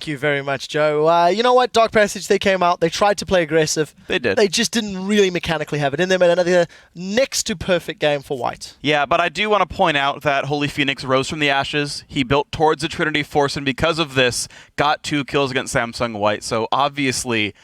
Thank you very much, Joe. You know what? Dark Passage, they came out. They tried to play aggressive. They did. They just didn't really mechanically have it in them. And another next to perfect game for White. Yeah, but I do want to point out that Holy Phoenix rose from the ashes. He built towards the Trinity Force, and because of this, got 2 kills against Samsung White. So obviously...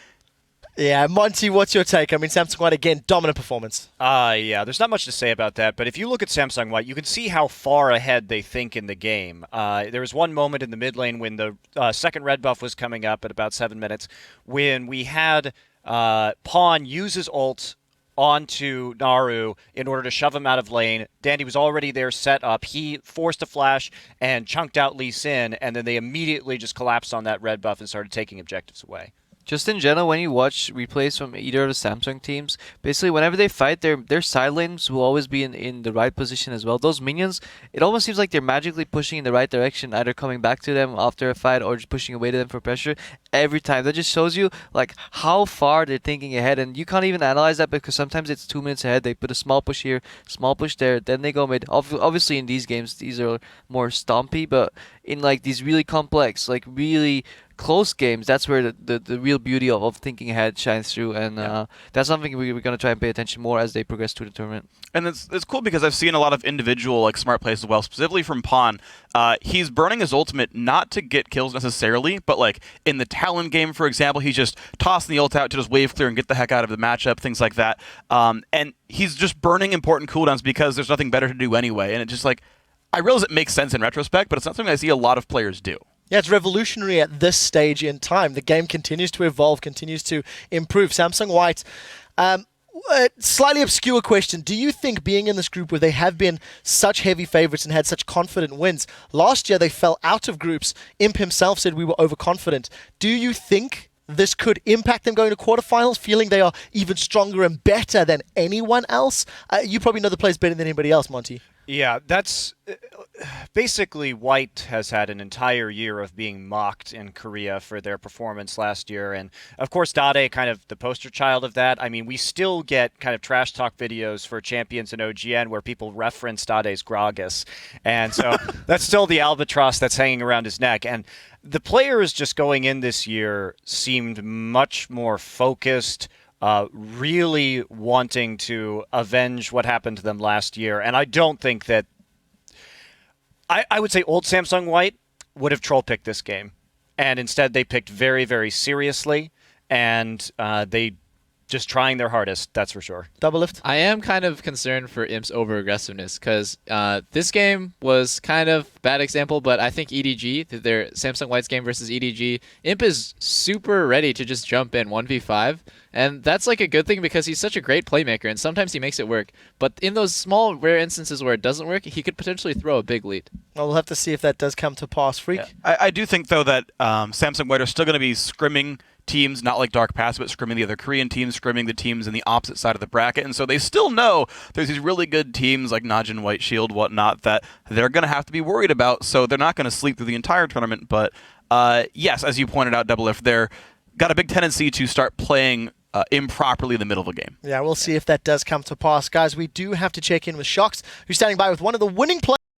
Yeah, Monty, what's your take? I mean, Samsung White, again, dominant performance. Yeah, there's not much to say about that, but if you look at Samsung White, you can see how far ahead they think in the game. There was one moment in the mid lane when the second red buff was coming up at about 7 minutes, when we had Pawn use his ult onto Naru in order to shove him out of lane. Dandy was already there set up. He forced a flash and chunked out Lee Sin, and then they immediately just collapsed on that red buff and started taking objectives away. Just in general, when you watch replays from either of the Samsung teams, basically whenever they fight, their side lanes will always be in the right position as well. Those minions, it almost seems like they're magically pushing in the right direction, either coming back to them after a fight or just pushing away to them for pressure every time. That just shows you like how far they're thinking ahead, and you can't even analyze that because sometimes it's 2 minutes ahead. They put a small push here, small push there, then they go mid. Obviously in these games, these are more stompy, but in like these really complex, like really close games, that's where the real beauty of thinking ahead shines through, and that's something we're going to try and pay attention more as they progress through the tournament. And it's cool because I've seen a lot of individual like smart plays as well, specifically from Pawn. He's burning his ultimate not to get kills necessarily, but like in the Talon game, for example, he's just tossing the ult out to just wave clear and get the heck out of the matchup, things like that. And he's just burning important cooldowns because there's nothing better to do anyway. And it just like, I realize it makes sense in retrospect, but it's not something I see a lot of players do. Yeah, it's revolutionary at this stage in time. The game continues to evolve, continues to improve. Samsung White, slightly obscure question. Do you think being in this group where they have been such heavy favorites and had such confident wins, last year they fell out of groups, Imp himself said we were overconfident. Do you think this could impact them going to quarterfinals, feeling they are even stronger and better than anyone else? You probably know the players better than anybody else, Monty. Yeah, that's basically White has had an entire year of being mocked in Korea for their performance last year. And of course, Dade kind of the poster child of that. I mean, we still get kind of trash talk videos for champions in OGN where people reference Dade's Gragas. And so that's still the albatross that's hanging around his neck. And the players just going in this year seemed much more focused, really wanting to avenge what happened to them last year. And I don't think that... I would say old Samsung White would have troll picked this game. And instead they picked very, very seriously. And they just trying their hardest, that's for sure. Double lift? I am kind of concerned for Imp's over-aggressiveness because this game was kind of bad example, but I think EDG, their Samsung White's game versus EDG, Imp is super ready to just jump in 1v5, and that's like a good thing because he's such a great playmaker, and sometimes he makes it work. But in those small, rare instances where it doesn't work, he could potentially throw a big lead. Well, we'll have to see if that does come to pass, Freak. Yeah. I do think, though, that Samsung White are still going to be scrimming teams, not like Dark Pass, but scrimming the other Korean teams, scrimming the teams in the opposite side of the bracket. And so they still know there's these really good teams like Najin, White Shield, whatnot, that they're going to have to be worried about. So they're not going to sleep through the entire tournament. But yes, as you pointed out, Double F, they're got a big tendency to start playing improperly in the middle of a game. Yeah, we'll see if that does come to pass. Guys, we do have to check in with Shox, who's standing by with one of the winning players.